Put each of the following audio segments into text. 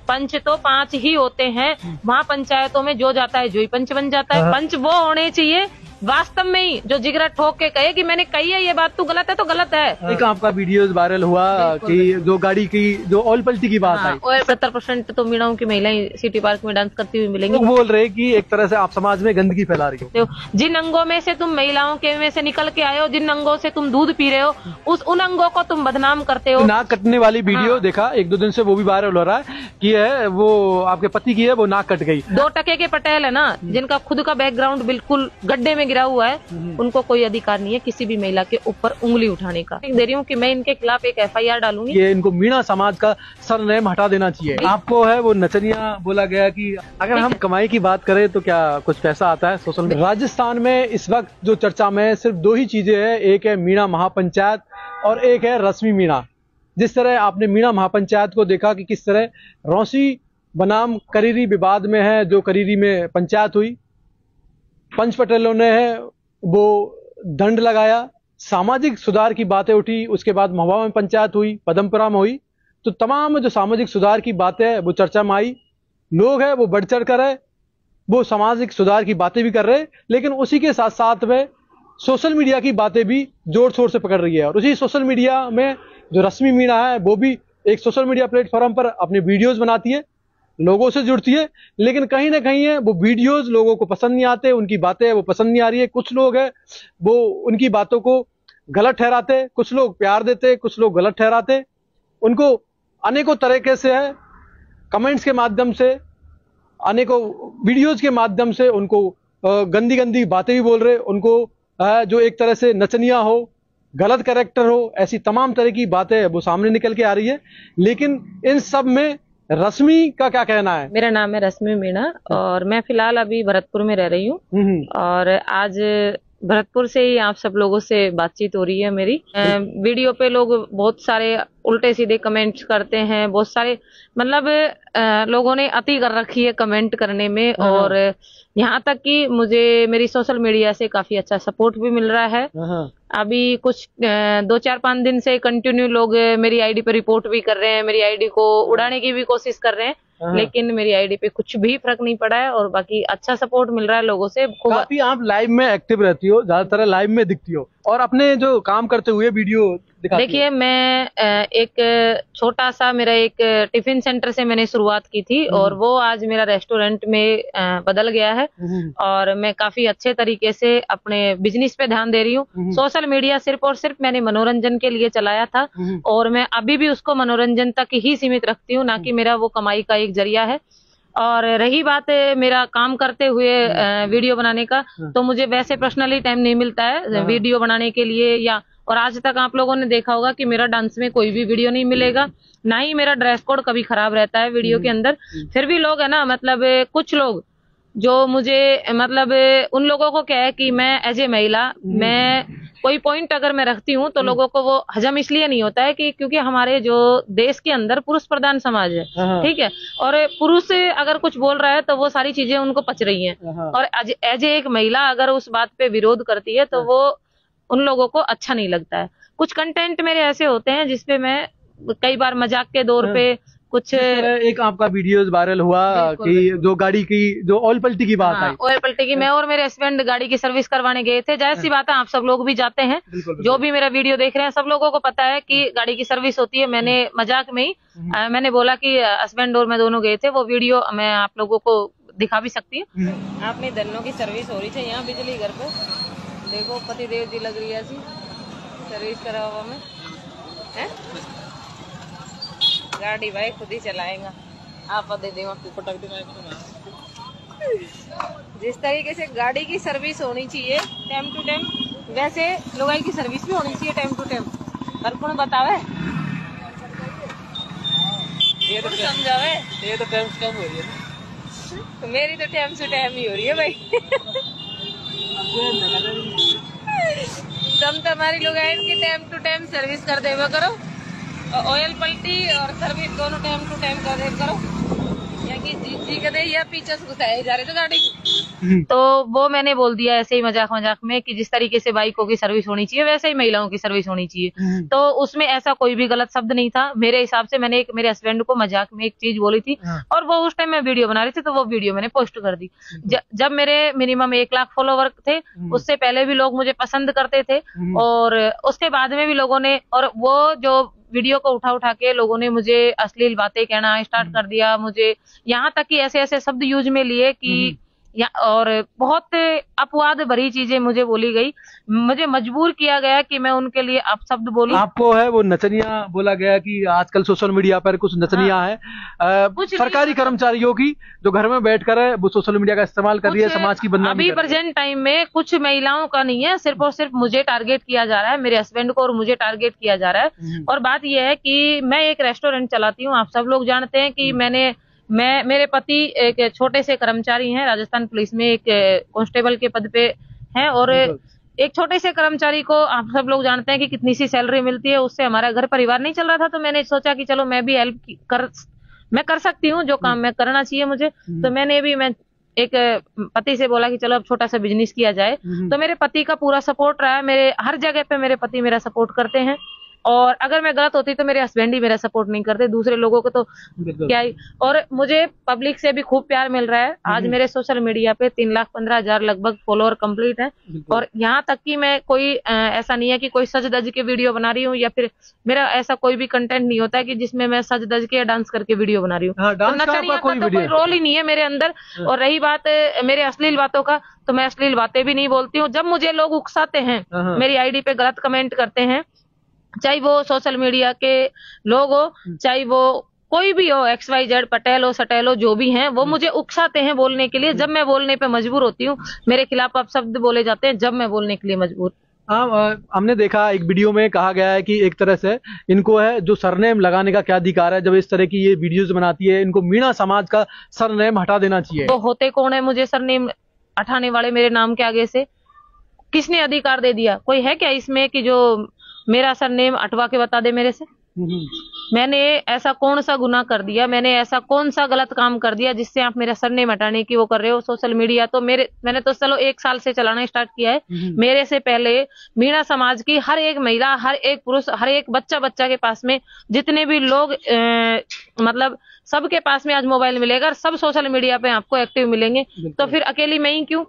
पंच तो 5 ही होते हैं। वहाँ पंचायतों में जो जाता है जो ही पंच बन जाता है। पंच वो होने चाहिए वास्तव में ही जो जिगरा ठोक के कहे कि मैंने कही है ये बात, तू गलत है तो गलत है। एक आपका वीडियो वायरल हुआ कि जो गाड़ी की जो ऑयल पलटी की बात आई, 70% तो मीणाओं की महिलाएं सिटी पार्क में डांस करती हुई मिलेंगी। लोग बोल रहे कि एक तरह से आप समाज में गंदगी फैला रही हो। जिन अंगों में से तुम महिलाओं के में से निकल के आए हो, जिन अंगों से तुम दूध पी रहे हो, उन अंगों को तुम बदनाम करते हो। नाक कटने वाली वीडियो देखा 1-2 दिन से, वो भी वायरल हो रहा है कि है वो आपके पति की है, वो नाक कट गई। 2 टके के पटेल है ना, जिनका खुद का बैकग्राउंड बिल्कुल गड्ढे में गिरा हुआ है, उनको कोई अधिकार नहीं है किसी भी महिला के ऊपर उंगली उठाने का। दे रही हूँ कि मैं इनके खिलाफ एक FIR डालूंगी। ये इनको मीणा समाज का सरनेम हटा देना चाहिए। आपको है वो नचनिया बोला गया कि अगर हम कमाई की बात करें तो क्या कुछ पैसा आता है सोशल मीडिया। राजस्थान में इस वक्त जो चर्चा में सिर्फ 2 ही चीजें हैं, एक है मीणा महापंचायत और एक है रश्मि मीणा। जिस तरह आपने मीणा महापंचायत को देखा कि किस तरह रौसी बनाम करीरी विवाद में है, जो करीरी में पंचायत हुई, पंच पटेलों ने है वो दंड लगाया, सामाजिक सुधार की बातें उठी, उसके बाद महुआ में पंचायत हुई, पदमपुरा में हुई, तो तमाम जो सामाजिक सुधार की बातें है वो चर्चा में आई। लोग है वो बढ़ चढ़ कर है वो सामाजिक सुधार की बातें भी कर रहे हैं, लेकिन उसी के साथ साथ में सोशल मीडिया की बातें भी जोर शोर से पकड़ रही है। और उसी सोशल मीडिया में जो रश्मि मीणा है वो भी एक सोशल मीडिया प्लेटफॉर्म पर अपने वीडियोज बनाती है, लोगों से जुड़ती है, लेकिन कहीं ना कहीं है वो वीडियोस लोगों को पसंद नहीं आते, उनकी बातें वो पसंद नहीं आ रही है। कुछ लोग है वो उनकी बातों को गलत ठहराते, कुछ लोग प्यार देते, कुछ लोग गलत ठहराते। उनको अनेकों तरीके से है कमेंट्स के माध्यम से, अनेकों वीडियोस के माध्यम से उनको गंदी गंदी बातें भी बोल रहे। उनको जो एक तरह से नचनिया हो, गलत कैरेक्टर हो, ऐसी तमाम तरह की बातें वो सामने निकल के आ रही है। लेकिन इन सब में रश्मि का क्या कहना है? मेरा नाम है रश्मि मीणा और मैं फिलहाल अभी भरतपुर में रह रही हूँ और आज भरतपुर से ही आप सब लोगों से बातचीत हो रही है मेरी। वीडियो पे लोग बहुत सारे उल्टे सीधे कमेंट्स करते हैं, बहुत सारे मतलब लोगों ने अति कर रखी है कमेंट करने में, और यहाँ तक कि मुझे मेरी सोशल मीडिया से काफी अच्छा सपोर्ट भी मिल रहा है। अभी कुछ 2-4-5 दिन से कंटिन्यू लोग मेरी आईडी पे रिपोर्ट भी कर रहे हैं, मेरी आईडी को उड़ाने की भी कोशिश कर रहे हैं, लेकिन मेरी आईडी पे कुछ भी फर्क नहीं पड़ा है और बाकी अच्छा सपोर्ट मिल रहा है लोगों से। काफी आप लाइव में एक्टिव रहती हो, ज्यादातर लाइव में दिखती हो और अपने जो काम करते हुए वीडियो दिखाती हो। देखिए मैं एक छोटा सा मेरा एक टिफिन सेंटर से मैंने शुरुआत की थी और वो आज मेरा रेस्टोरेंट में बदल गया है और मैं काफी अच्छे तरीके से अपने बिजनेस पे ध्यान दे रही हूँ। सोशल मीडिया सिर्फ और सिर्फ मैंने मनोरंजन के लिए चलाया था और मैं अभी भी उसको मनोरंजन तक ही सीमित रखती हूँ, ना कि मेरा वो कमाई का एक जरिया है। और रही बात मेरा काम करते हुए वीडियो बनाने का, तो मुझे वैसे पर्सनली टाइम नहीं मिलता है वीडियो बनाने के लिए या, और आज तक आप लोगों ने देखा होगा कि मेरा डांस में कोई भी वीडियो नहीं मिलेगा, ना ही मेरा ड्रेस कोड कभी खराब रहता है वीडियो के अंदर। फिर भी लोग है ना, मतलब कुछ लोग जो मुझे मतलब उन लोगों को क्या है कि मैं एज ए महिला मैं कोई पॉइंट अगर मैं रखती हूँ तो लोगों को वो हजम इसलिए नहीं होता है कि क्योंकि हमारे जो देश के अंदर पुरुष प्रधान समाज है, ठीक है, और पुरुष अगर कुछ बोल रहा है तो वो सारी चीजें उनको पच रही हैं, और एज ए एक महिला अगर उस बात पे विरोध करती है तो वो उन लोगों को अच्छा नहीं लगता है। कुछ कंटेंट मेरे ऐसे होते हैं जिसपे मैं कई बार मजाक के दौर पे कुछ एक आपका वीडियो वायरल हुआ कि जो गाड़ी की जो ऑयल पलटी की बात आई, ऑयल पलटी की, मैं और मेरे हस्बैंड गाड़ी की सर्विस करवाने गए थे। जाहिर सी बात है आप सब लोग भी जाते हैं, जो भी मेरा वीडियो देख रहे हैं सब लोगों को पता है कि गाड़ी की सर्विस होती है। मैंने मजाक में ही मैंने बोला कि हस्बैंड और मैं दोनों गए थे, वो वीडियो मैं आप लोगों को दिखा भी सकती हूँ। अपनी दलों की सर्विस हो रही थी यहाँ बिजली घर पे, देखो पति देव जी लग रही है सर्विस करा हुआ मैं है। गाड़ी भाई खुद ही चलाएगा, आप दे देंगे जिस तरीके से गाड़ी की सर्विस होनी चाहिए टाइम टू टाइम, वैसे लुगाई की सर्विस भी होनी चाहिए टाइम टू टाइम। हर कौन बतावे ये तो समझावे, ये तो टाइम कम हो रही है तो मेरी तो टाइम से टाइम ही हो रही है भाई। तुम तो हमारी लुगाई की टाइम टू टाइम सर्विस कर देवा करो, ऑयल पलटी और सर्विस दोनों टाइम टू टाइम कर दे करो, या कि जी कदे या पीछे से घुसाए जा रहे थे गाड़ी। तो वो मैंने बोल दिया ऐसे ही मजाक मजाक में कि जिस तरीके से बाइकों की सर्विस होनी चाहिए वैसे ही महिलाओं की सर्विस होनी चाहिए। तो उसमें ऐसा कोई भी गलत शब्द नहीं था मेरे हिसाब से। मैंने मेरे हस्बैंड को मजाक में एक चीज बोली थी और वो उस टाइम मैं वीडियो बना रही थी, तो वो वीडियो मैंने पोस्ट कर दी। जब मेरे मिनिमम 1 लाख फॉलोवर थे, उससे पहले भी लोग मुझे पसंद करते थे और उसके बाद में भी लोगों ने, और वो जो वीडियो को उठा उठा के लोगों ने मुझे अश्लील बातें कहना स्टार्ट कर दिया। मुझे यहाँ तक कि ऐसे ऐसे शब्द यूज में लिए कि और बहुत अपवाद भरी चीजें मुझे बोली गई। मुझे मजबूर किया गया कि मैं उनके लिए अपशब्द बोलूं। आपको है वो नचनिया बोला गया कि आजकल सोशल मीडिया पर कुछ नचनिया है सरकारी कर्मचारियों की जो घर में बैठकर है वो सोशल मीडिया का इस्तेमाल कर रही है, समाज की बदनामी। अभी प्रेजेंट टाइम में कुछ महिलाओं का नहीं है, सिर्फ और सिर्फ मुझे टारगेट किया जा रहा है, मेरे हस्बैंड को और मुझे टारगेट किया जा रहा है। और बात यह है कि मैं एक रेस्टोरेंट चलाती हूँ। आप सब लोग जानते हैं कि मेरे पति एक छोटे से कर्मचारी हैं, राजस्थान पुलिस में एक कांस्टेबल के पद पे हैं और एक छोटे से कर्मचारी को आप सब लोग जानते हैं कि कितनी सी सैलरी मिलती है, उससे हमारा घर परिवार नहीं चल रहा था। तो मैंने सोचा कि चलो मैं भी मैं कर सकती हूँ जो काम मैं करना चाहिए मुझे। तो मैं एक पति से बोला कि चलो अब छोटा सा बिजनेस किया जाए। तो मेरे पति का पूरा सपोर्ट रहा है, मेरे हर जगह पे मेरे पति मेरा सपोर्ट करते हैं। और अगर मैं गलत होती तो मेरे हस्बैंड ही मेरा सपोर्ट नहीं करते, दूसरे लोगों को तो क्या ही। और मुझे पब्लिक से भी खूब प्यार मिल रहा है। आज मेरे सोशल मीडिया पे 3,15,000 लगभग फॉलोअर कंप्लीट है। और यहाँ तक कि मैं कोई ऐसा नहीं है कि कोई सज धज के वीडियो बना रही हूँ या फिर मेरा ऐसा कोई भी कंटेंट नहीं होता है कि जिसमें मैं सज धज के या डांस करके वीडियो बना रही हूँ। तो नचनिया का तो कोई रोल ही नहीं है मेरे अंदर। और रही बात मेरे अश्लील बातों का, तो मैं अश्लील बातें भी नहीं बोलती हूँ। जब मुझे लोग उकसाते हैं, मेरी आईडी पे गलत कमेंट करते हैं, चाहे वो सोशल मीडिया के लोग हो, चाहे वो कोई भी हो, XYZ पटेल हो सटेल हो, जो भी हैं, वो मुझे उकसाते हैं बोलने के लिए। जब मैं बोलने पे मजबूर होती हूँ, मेरे खिलाफ अपशब्द बोले जाते हैं जब मैं बोलने के लिए मजबूर। हमने देखा एक वीडियो में कहा गया है कि एक तरह से इनको है जो सरनेम लगाने का क्या अधिकार है, जब इस तरह की ये वीडियोस बनाती है इनको मीणा समाज का सरनेम हटा देना चाहिए। तो होते कौन है मुझे सरनेम हटाने वाले मेरे नाम के आगे से? किसने अधिकार दे दिया? कोई है क्या इसमें कि जो मेरा सरनेम हटवा के बता दे मेरे से? मैंने ऐसा कौन सा गुनाह कर दिया, मैंने ऐसा कौन सा गलत काम कर दिया जिससे आप मेरा सरनेम हटाने की वो कर रहे हो? सोशल मीडिया तो मैंने तो चलो 1 साल से चलाना स्टार्ट किया है। मेरे से पहले मीणा समाज की हर एक महिला, हर एक पुरुष, हर एक बच्चा के पास में जितने भी लोग मतलब सबके पास में आज मोबाइल मिलेगा, सब सोशल मीडिया पे आपको एक्टिव मिलेंगे। तो फिर अकेली मैं ही क्यों?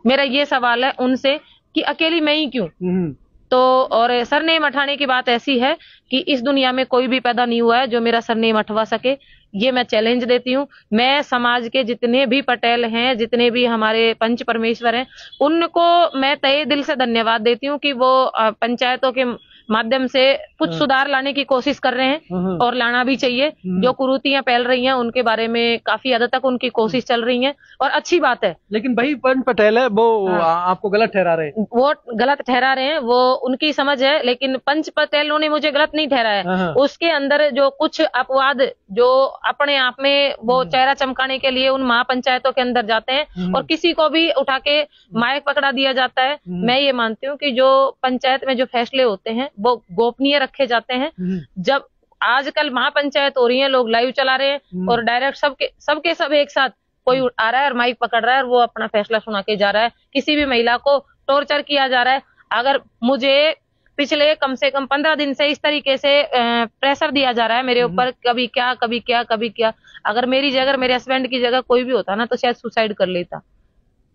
मेरा ये सवाल है उनसे कि अकेली मैं ही क्यों? तो और सरनेम हटाने की बात ऐसी है कि इस दुनिया में कोई भी पैदा नहीं हुआ है जो मेरा सरनेम हटवा सके। ये मैं चैलेंज देती हूँ। मैं समाज के जितने भी पटेल हैं, जितने भी हमारे पंच परमेश्वर हैं, उनको मैं तहे दिल से धन्यवाद देती हूँ कि वो पंचायतों के माध्यम से कुछ सुधार लाने की कोशिश कर रहे हैं और लाना भी चाहिए। जो कुरीतियां फैल रही हैं उनके बारे में काफी हद तक उनकी कोशिश चल रही है और अच्छी बात है। लेकिन भाई पंच पटेल है वो आपको गलत ठहरा रहे हैं। वो गलत ठहरा रहे हैं, वो उनकी समझ है, लेकिन पंच पटेलों ने मुझे गलत नहीं ठहराया। उसके अंदर जो कुछ अपवाद जो अपने आप में वो चेहरा चमकाने के लिए उन महापंचायतों के अंदर जाते हैं और किसी को भी उठा के माइक पकड़ा दिया जाता है। मैं ये मानती हूँ कि जो पंचायत में जो फैसले होते हैं वो गोपनीय रखे जाते हैं। जब आजकल महापंचायत हो रही है, लोग लाइव चला रहे हैं और डायरेक्ट सब एक साथ कोई आ रहा है और माइक पकड़ रहा है और वो अपना फैसला सुना के जा रहा है। किसी भी महिला को टॉर्चर किया जा रहा है। अगर मुझे पिछले कम से कम 15 दिन से इस तरीके से प्रेशर दिया जा रहा है मेरे ऊपर, कभी क्या। अगर मेरी जगह, मेरे हस्बैंड की जगह कोई भी होता ना तो शायद सुसाइड कर लेता।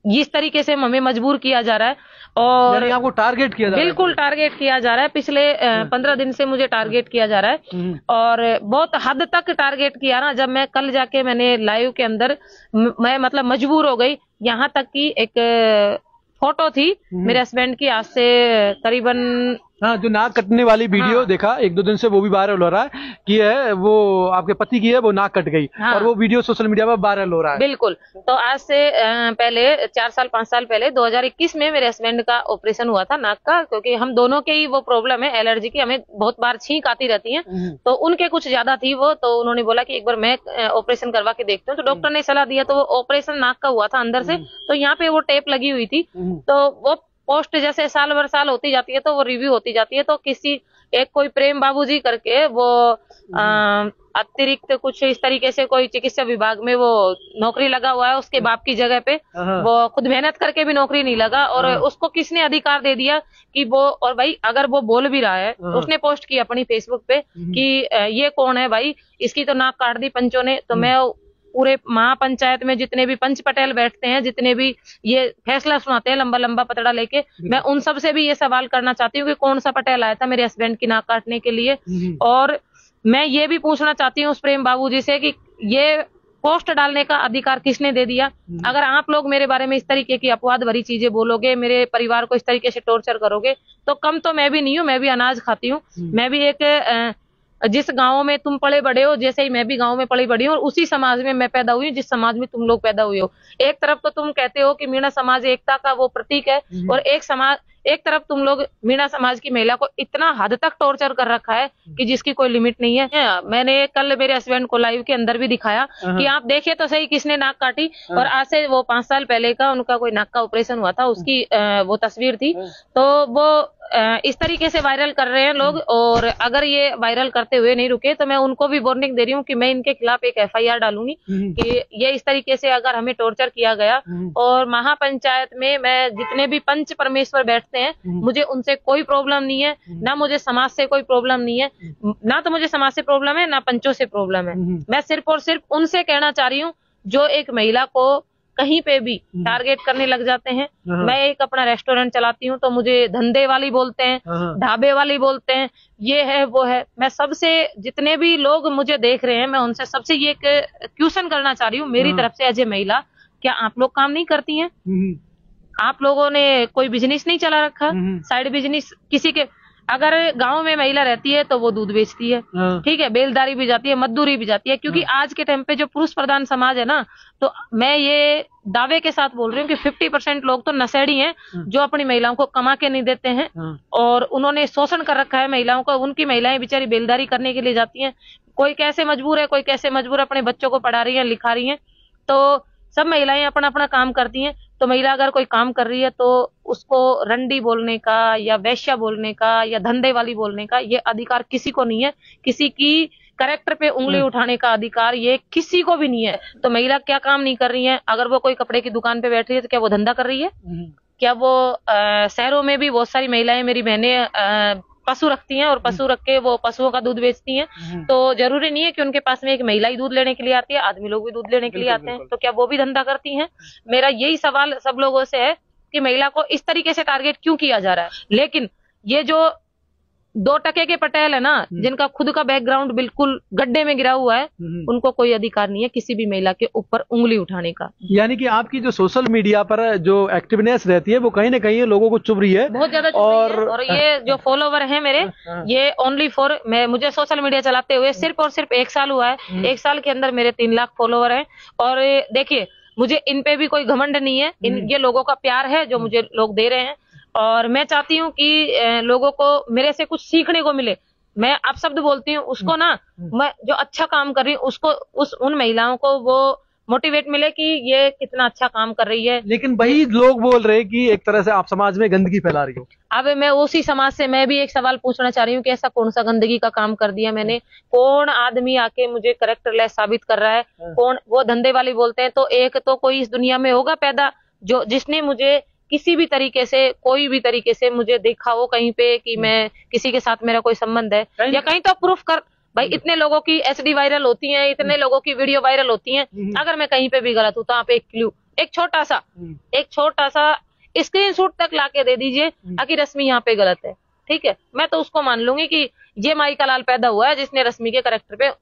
इस तरीके से हमें मजबूर किया जा रहा है और आपको टारगेट किया जा रहा है। बिल्कुल टारगेट किया जा रहा है। पिछले 15 दिन से मुझे टारगेट किया जा रहा है और बहुत हद तक टारगेट किया ना। जब मैं कल जाके मैंने लाइव के अंदर मैं मतलब मजबूर हो गई। यहाँ तक कि एक फोटो थी मेरे हस्बैंड की आज से करीबन जो नाक कटने वाली वीडियो देखा 1-2 दिन से, वो भी वायरल हो रहा है कि है वो आपके पति की है, वो नाक कट गई और वो वीडियो सोशल मीडिया पर वायरल हो रहा है। बिल्कुल। तो आज से पहले 4-5 साल पहले 2021 में मेरे हस्बैंड का ऑपरेशन हुआ था नाक का, क्योंकि हम दोनों के ही वो प्रॉब्लम है एलर्जी की, हमें बहुत बार छींक आती रहती है। तो उनके कुछ ज्यादा थी वो, तो उन्होंने बोला कि एक बार मैं ऑपरेशन करवा के देखती हूँ। तो डॉक्टर ने सलाह दिया, तो वो ऑपरेशन नाक का हुआ था अंदर से, तो यहाँ पे वो टेप लगी हुई थी। तो वो पोस्ट जैसे साल भर साल होती जाती है तो वो रिव्यू होती जाती है। तो एक कोई प्रेम बाबूजी करके वो अतिरिक्त कुछ इस तरीके से कोई चिकित्सा विभाग में वो नौकरी लगा हुआ है, उसके बाप की जगह पे वो खुद मेहनत करके भी नौकरी नहीं लगा, और उसको किसने अधिकार दे दिया कि वो, और भाई अगर वो बोल भी रहा है, उसने पोस्ट की अपनी फेसबुक पे कि ये कौन है भाई, इसकी तो नाक काट दी पंचों ने। तो मैं पूरे महापंचायत में जितने भी पंच पटेल बैठते हैं, जितने भी ये फैसला सुनाते हैं लंबा लंबा पतड़ा लेके, मैं उन सब से भी ये सवाल करना चाहती हूँ कि कौन सा पटेल आया था मेरे हस्बैंड की नाक काटने के लिए। और मैं ये भी पूछना चाहती हूँ उस प्रेम बाबूजी से कि ये पोस्ट डालने का अधिकार किसने दे दिया? अगर आप लोग मेरे बारे में इस तरीके की अपवाद भरी चीजें बोलोगे, मेरे परिवार को इस तरीके से टॉर्चर करोगे, तो कम तो मैं भी नहीं हूँ, मैं भी अनाज खाती हूँ। मैं भी एक जिस गांव में तुम पले बड़े हो, जैसे ही मैं भी गांव में पली बड़ी हूँ, और उसी समाज में मैं पैदा हुई हूँ जिस समाज में तुम लोग पैदा हुए हो। एक तरफ तो तुम कहते हो कि मीणा समाज एकता का वो प्रतीक है, और एक तरफ तुम लोग मीणा समाज की महिला को इतना हद तक टॉर्चर कर रखा है कि जिसकी कोई लिमिट नहीं है। मैंने कल मेरे हस्बैंड को लाइव के अंदर भी दिखाया कि आप देखिए तो सही किसने नाक काटी, और आज से वो 5 साल पहले का उनका कोई नाक का ऑपरेशन हुआ था, उसकी वो तस्वीर थी। तो वो इस तरीके से वायरल कर रहे हैं लोग, और अगर ये वायरल करते हुए नहीं रुके तो मैं उनको भी वार्निंग दे रही हूँ कि मैं इनके खिलाफ एक FIR डालूंगी कि ये इस तरीके से अगर हमें टॉर्चर किया गया। और महापंचायत में मैं जितने भी पंच परमेश्वर बैठते हैं, मुझे उनसे कोई प्रॉब्लम नहीं है, ना मुझे समाज से कोई प्रॉब्लम नहीं है, ना तो मुझे समाज से प्रॉब्लम है, ना पंचों से प्रॉब्लम है। मैं सिर्फ और सिर्फ उनसे कहना चाह रही हूँ जो एक महिला को कहीं पे भी टारगेट करने लग जाते हैं। मैं एक अपना रेस्टोरेंट चलाती हूँ तो मुझे धंधे वाली बोलते हैं, ढाबे वाली बोलते हैं, ये है वो है। मैं सबसे, जितने भी लोग मुझे देख रहे हैं, मैं उनसे सबसे ये क्वेश्चन करना चाह रही हूँ मेरी तरफ से एज ए महिला, क्या आप लोग काम नहीं करती हैं? आप लोगों ने कोई बिजनेस नहीं चला रखा? साइड बिजनेस किसी के, अगर गांव में महिला रहती है तो वो दूध बेचती है, ठीक है, बेलदारी भी जाती है, मजदूरी भी जाती है, क्योंकि आज के टाइम पे जो पुरुष प्रधान समाज है ना, तो मैं ये दावे के साथ बोल रही हूँ कि 50% लोग तो नशेड़ी हैं जो अपनी महिलाओं को कमा के नहीं देते हैं, और उन्होंने शोषण कर रखा है महिलाओं को। उनकी महिलाएं बेचारी बेलदारी करने के लिए जाती हैं, कोई कैसे मजबूर है, कोई कैसे मजबूर अपने बच्चों को पढ़ा रही है, लिखा रही है। तो सब महिलाएं अपना अपना काम करती हैं। तो महिला अगर कोई काम कर रही है तो उसको रंडी बोलने का या वैश्या बोलने का या धंधे वाली बोलने का ये अधिकार किसी को नहीं है। किसी की कैरेक्टर पे उंगली उठाने का अधिकार ये किसी को भी नहीं है। तो महिला क्या काम नहीं कर रही है? अगर वो कोई कपड़े की दुकान पे बैठ रही है तो क्या वो धंधा कर रही है? क्या वो शहरों में भी बहुत सारी महिलाएं, मेरी बहनें पशु रखती हैं और पशु रख के वो पशुओं का दूध बेचती हैं। तो जरूरी नहीं है कि उनके पास में एक महिला ही दूध लेने के लिए आती है, आदमी लोग भी दूध लेने के लिए आते हैं। तो क्या वो भी धंधा करती हैं? मेरा यही सवाल सब लोगों से है कि महिला को इस तरीके से टारगेट क्यों किया जा रहा है। लेकिन ये जो 2 टके के पटेल है ना, जिनका खुद का बैकग्राउंड बिल्कुल गड्ढे में गिरा हुआ है, उनको कोई अधिकार नहीं है किसी भी महिला के ऊपर उंगली उठाने का। यानी कि आपकी जो सोशल मीडिया पर जो एक्टिवनेस रहती है वो कहीं ना कहीं लोगों को चुभ रही है, बहुत ज्यादा चुभ रही है। और ये जो फॉलोवर है मेरे, ये ओनली फॉर, मुझे सोशल मीडिया चलाते हुए सिर्फ और सिर्फ 1 साल हुआ है। 1 साल के अंदर मेरे 3 लाख फॉलोवर है। और देखिए, मुझे इन पे भी कोई घमंड नहीं है, ये लोगों का प्यार है जो मुझे लोग दे रहे हैं। और मैं चाहती हूँ कि लोगों को मेरे से कुछ सीखने को मिले। मैं आप शब्द बोलती हूँ, उसको ना, मैं जो अच्छा काम कर रही हूँ उसको, उन महिलाओं को वो मोटिवेट मिले कि ये कितना अच्छा काम कर रही है। लेकिन वही लोग बोल रहे हैं कि एक तरह से आप समाज में गंदगी फैला रही हो। अब मैं उसी समाज से मैं भी एक सवाल पूछना चाह रही हूँ कि ऐसा कौन सा गंदगी का काम कर दिया मैंने? कौन आदमी आके मुझे कैरेक्टरलेस साबित कर रहा है? कौन? वो धंधे वाली बोलते हैं। तो एक तो कोई इस दुनिया में होगा पैदा जो जिसने मुझे किसी भी तरीके से, कोई भी तरीके से मुझे देखा हो कहीं पे कि मैं किसी के साथ मेरा कोई संबंध है, या कहीं तो प्रूफ कर। भाई इतने लोगों की SD वायरल होती है, इतने लोगों की वीडियो वायरल होती है, अगर मैं कहीं पे भी गलत हूँ तो आप एक क्लू, एक छोटा सा स्क्रीनशॉट तक लाके दे दीजिए कि रश्मि यहाँ पे गलत है, ठीक है, मैं तो उसको मान लूंगी कि ये माई का लाल पैदा हुआ है जिसने रश्मि के कैरेक्टर पे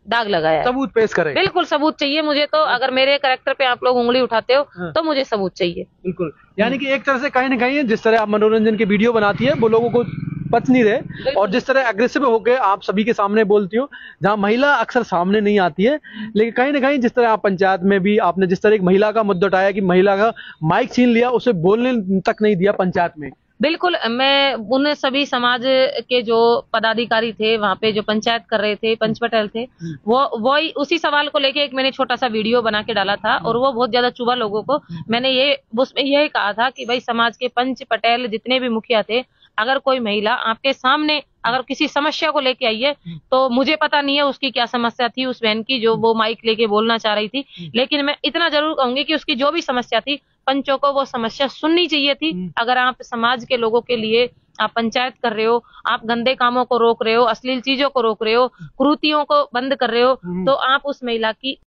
दाग लगाया है। सबूत पेश करें। बिल्कुल सबूत चाहिए मुझे। तो अगर मेरे कैरेक्टर पे आप लोग उंगली उठाते हो तो मुझे सबूत चाहिए। बिल्कुल, यानी कि एक तरह से कहीं ना कहीं जिस तरह आप मनोरंजन की वीडियो बनाती है वो लोगों को पच नहीं रहे, और जिस तरह एग्रेसिव होकर आप सभी के सामने बोलती हो, जहां महिला अक्सर सामने नहीं आती है, लेकिन कहीं ना कहीं जिस तरह आप पंचायत में भी आपने जिस तरह एक महिला का मुद्दा उठाया कि महिला का माइक छीन लिया, उसे बोलने तक नहीं दिया पंचायत में। बिल्कुल, मैं उन सभी समाज के जो पदाधिकारी थे वहाँ पे जो पंचायत कर रहे थे, पंच पटेल थे, वो उसी सवाल को लेके एक मैंने छोटा सा वीडियो बना के डाला था, और वो बहुत ज्यादा चुभा लोगों को। मैंने उसमें यही कहा था कि भाई समाज के पंच पटेल जितने भी मुखिया थे, अगर कोई महिला आपके सामने अगर किसी समस्या को लेके आई है, तो मुझे पता नहीं है उसकी क्या समस्या थी उस बहन की जो वो माइक लेके बोलना चाह रही थी, लेकिन मैं इतना जरूर कहूंगी कि उसकी जो भी समस्या थी, पंचों को वो समस्या सुननी चाहिए थी। अगर आप समाज के लोगों के लिए आप पंचायत कर रहे हो, आप गंदे कामों को रोक रहे हो, अश्लील चीजों को रोक रहे हो, कुरीतियों को बंद कर रहे हो, तो आप उस महिला की